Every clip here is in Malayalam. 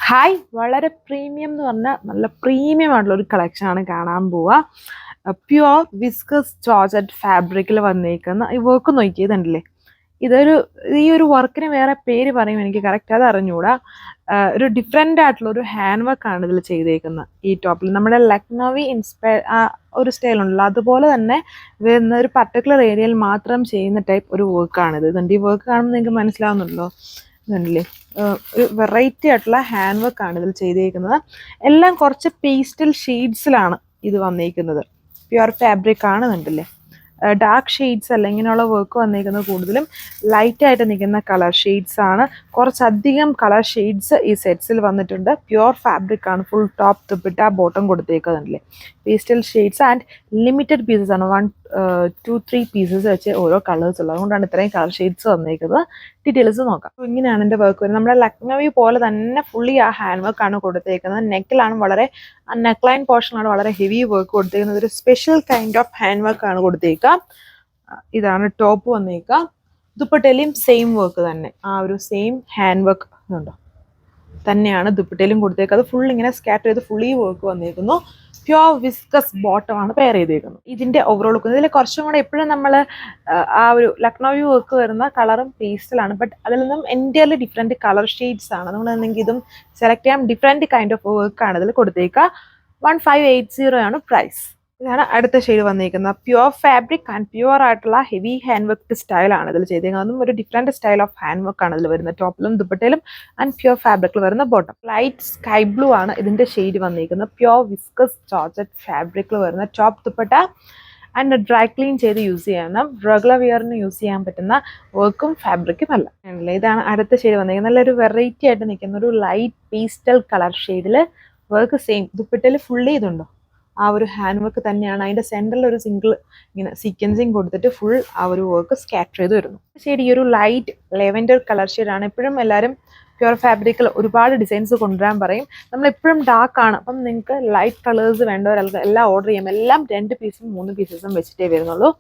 ഹായ് വളരെ പ്രീമിയം എന്ന് പറഞ്ഞാൽ നല്ല പ്രീമിയം ആയിട്ടുള്ള ഒരു കളക്ഷനാണ് കാണാൻ പോവുക. പ്യുവർ വിസ്കസ് ജോർജറ്റ് ഫാബ്രിക്കിൽ വന്നേക്കുന്ന ഈ വർക്ക് നോക്കിയതുണ്ടല്ലേ. ഈ ഒരു വർക്കിന് വേറെ പേര് പറയും, എനിക്ക് കറക്റ്റ് അത് അറിഞ്ഞുകൂടാ. ഒരു ഡിഫറെൻ്റ് ആയിട്ടുള്ള ഒരു ഹാൻഡ് വർക്കാണ് ഇതിൽ ചെയ്തേക്കുന്നത്. ഈ ടോപ്പിൽ നമ്മുടെ ലക്നൗവി ഒരു സ്റ്റൈൽ ഉണ്ടല്ലോ, അതുപോലെ തന്നെ വരുന്ന ഒരു പർട്ടിക്കുലർ ഏരിയയിൽ മാത്രം ചെയ്യുന്ന ടൈപ്പ് ഒരു വർക്കാണിത്. ഇതുണ്ട്, ഈ വർക്ക് കാണുമ്പോൾ നിങ്ങൾക്ക് മനസ്സിലാവുന്നുണ്ടല്ലോ. ഇതുണ്ടല്ലേ, ഒരു വെറൈറ്റി ആയിട്ടുള്ള ഹാൻഡ് വർക്കാണ് ഇതിൽ ചെയ്തേക്കുന്നത്. എല്ലാം കുറച്ച് പേസ്റ്റൽ ഷെയ്ഡ്സിലാണ് ഇത് വന്നേക്കുന്നത്. പ്യുവർ ഫാബ്രിക് ആണ്. ഇതുണ്ടല്ലേ, ഡാർക്ക് ഷെയ്ഡ്സ് അല്ല, ഇങ്ങനെയുള്ള വർക്ക് വന്നേക്കുന്നത് കൂടുതലും ലൈറ്റായിട്ട് നിൽക്കുന്ന കളർ ഷെയ്ഡ്സ് ആണ്. കുറച്ചധികം കളർ ഷെയ്ഡ്സ് ഈ സെറ്റ്സിൽ വന്നിട്ടുണ്ട്. പ്യുവർ ഫാബ്രിക് ആണ്. ഫുൾ ടോപ്പ് ദുപ്പട്ട ബോട്ടം കൊടുത്തേക്കുന്നുണ്ടല്ലേ. Pastel shades and limited pieces ആണ്. 1, 2, 3 പീസസ് വെച്ച് ഓരോ കളേഴ്സ് ഉള്ളത്. അതുകൊണ്ടാണ് ഇത്രയും കളർ ഷെയ്ഡ്സ് വന്നേക്കുന്നത്. ഡീറ്റെയിൽസ് നോക്കാം. ഇങ്ങനെയാണ് എൻ്റെ വർക്ക് വരുന്നത്. നമ്മുടെ ലക്നൗവി പോലെ തന്നെ ഫുള്ളി ആ ഹാൻഡ് വർക്ക് ആണ് കൊടുത്തേക്കുന്നത്. നെക്കിലാണ് നെക്ക് ലൈൻ പോർഷനാണ് വളരെ ഹെവി വർക്ക് കൊടുത്തേക്കുന്നത്. ഒരു special kind of hand work ആണ് കൊടുത്തേക്കുക. ഇതാണ് ടോപ്പ് വന്നേക്കുക. ദുപ്പട്ടയിലും സെയിം വർക്ക് തന്നെ, ആ ഒരു സെയിം ഹാൻഡ് വർക്ക് ഉണ്ടോ തന്നെയാണ് ദുപ്പട്ടയിലും കൊടുത്തേക്കുക. അത് ഫുൾ ഇങ്ങനെ സ്കാറ്റർ ചെയ്ത് ഫുള്ളി വർക്ക് വന്നേക്കുന്നു. പ്യുവർ വിസ്കസ് ബോട്ടമാണ് പെയർ ചെയ്തേക്കുന്നത്. ഇതിന്റെ ഓവറോൾ ലുക്ക് ഇതിൽ കുറച്ചും കൂടെ എപ്പോഴും നമ്മൾ ആ ഒരു ലക്നൗവി വർക്ക് വരുന്ന കളറും പേസ്റ്റലാണ്, ബട്ട് അതിൽ നിന്നും എൻ്റയർലി ഡിഫറെൻറ്റ് കളർ ഷെയ്ഡ്സ് ആണ്. നമ്മൾ എന്തെങ്കിലും ഇതും സെലക്ട് ചെയ്യാം. ഡിഫറെൻറ്റ് കൈൻഡ് ഓഫ് വർക്കാണ് ഇതിൽ കൊടുത്തേക്കുക. 1580 ആണ് പ്രൈസ്. ഇതാണ് അടുത്ത ഷെയ്ഡ് വന്നിരിക്കുന്നത്. പ്യുവർ ഫാബ്രിക് ആൻഡ് പ്യുവർ ആയിട്ടുള്ള ഹെവി ഹാൻഡ് വർക്ക് സ്റ്റൈലാണ് ഇതിൽ ചെയ്തേക്കുന്നത്. അതും ഒരു different style of hand work ആണ് ഇതിൽ വരുന്നത്. ടോപ്പിലും ദുപ്പട്ടയിലും ആൻഡ് പ്യുവർ ഫാബ്രിക്കിൽ വരുന്ന ബോട്ടം. ലൈറ്റ് സ്കൈ ബ്ലൂ ആണ് ഇതിന്റെ ഷെയ്ഡ് വന്നിരിക്കുന്നത്. പ്യുവർ വിസ്കസ് ജോർജറ്റ് ഫാബ്രിക്കിൽ വരുന്ന top dupatta and dry clean ചെയ്ത് യൂസ് ചെയ്യണം. റെഗുലർ വിയറിന് യൂസ് ചെയ്യാൻ പറ്റുന്ന വർക്കും ഫാബ്രിക്കും അല്ല. ഇതാണ് അടുത്ത ഷെയ്ഡ് വന്നിരിക്കുന്നത്. നല്ലൊരു വെറൈറ്റി ആയിട്ട് നിൽക്കുന്ന ഒരു ലൈറ്റ് പേസ്റ്റൽ കളർ ഷെയ്ഡിൽ വർക്ക് സെയിം. ദുപ്പട്ടയിൽ ഫുള്ളി ഇതുണ്ടോ, ആ ഒരു ഹാൻഡ് വർക്ക് തന്നെയാണ്. അതിൻ്റെ സെൻറ്ററിൽ ഒരു സിംഗിൾ ഇങ്ങനെ സീക്വൻസിങ് കൊടുത്തിട്ട് ഫുൾ ആ ഒരു വർക്ക് സ്കാറ്റർ ചെയ്ത് വരുന്നു. ഷെയ്ഡ് ഈ ഒരു ലൈറ്റ് ലെവൻഡർ കളർ ഷെയ്ഡാണ്. എപ്പോഴും എല്ലാവരും പ്യുവർ ഫാബ്രിക്കിൽ ഒരുപാട് ഡിസൈൻസ് കൊണ്ടുവരാൻ പറയും. നമ്മളെപ്പോഴും ഡാർക്ക് ആണ്. അപ്പം നിങ്ങൾക്ക് ലൈറ്റ് കളേഴ്സ് വേണ്ടവർക്ക് എല്ലാം ഓർഡർ ചെയ്യാം. എല്ലാം 2 പീസും 3 പീസസും വെച്ചിട്ടേ വരുന്നുള്ളൂ.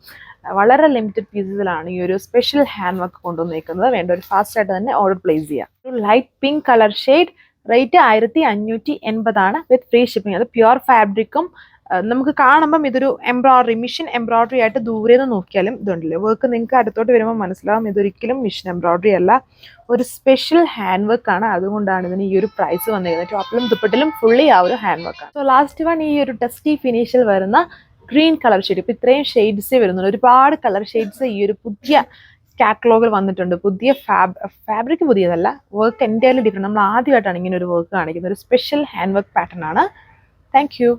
വളരെ ലിമിറ്റഡ് പീസസിലാണ് ഈ ഒരു സ്പെഷ്യൽ ഹാൻഡ് വർക്ക് കൊണ്ടുവന്നിരിക്കുന്നത്. വേണ്ടവർ ഫാസ്റ്റായിട്ട് തന്നെ ഓർഡർ പ്ലേസ് ചെയ്യാം. ഒരു light pink colour shade. Rate 1580 ആണ് വിത്ത് ഫ്രീ ഷിപ്പിംഗ്. അത് പ്യുവർ ഫാബ്രിക്കും നമുക്ക് കാണുമ്പം ഇതൊരു മിഷൻ എംബ്രോയിഡറി ആയിട്ട് ദൂരെ നിന്ന് നോക്കിയാലും ഇതുണ്ടല്ലോ വർക്ക് നിങ്ങൾക്ക് അടുത്തോട്ട് വരുമ്പോൾ മനസ്സിലാവും ഇതൊരിക്കലും മിഷൻ എംബ്രോയിഡറി അല്ല, ഒരു സ്പെഷ്യൽ ഹാൻഡ് വർക്ക് ആണ്. അതുകൊണ്ടാണ് ഇതിന് ഈ ഒരു പ്രൈസ് വന്നിരിക്കുന്നത്. ടോപ്പിലും ദുപ്പട്ടിലും ഫുള്ളി ആ ഒരു ഹാൻഡ് വർക്കാണ്. സോ ലാസ്റ്റ് വൺ ഈ ഒരു ഡസ്റ്റി ഫിനിഷിൽ വരുന്ന ഗ്രീൻ കളർ ഷെയ്ഡ്. ഇപ്പം ഇത്രയും ഷെയ്ഡ്സേ വരുന്നുള്ളൂ. ഒരുപാട് കളർ ഷെയ്ഡ്സ് ഈ ഒരു പുതിയ കാറ്റലോഗിൽ വന്നിട്ടുണ്ട്. പുതിയ ഫാബ്രിക് പുതിയതല്ല, വർക്ക് എൻ്റയർലി ഡിഫറെൻറ്റ്. നമ്മൾ ആദ്യമായിട്ടാണ് ഇങ്ങനെ ഒരു വർക്ക് കാണിക്കുന്നത്. ഒരു സ്പെഷ്യൽ ഹാൻഡ് വർക്ക് പാറ്റേൺ ആണ്. Thank you.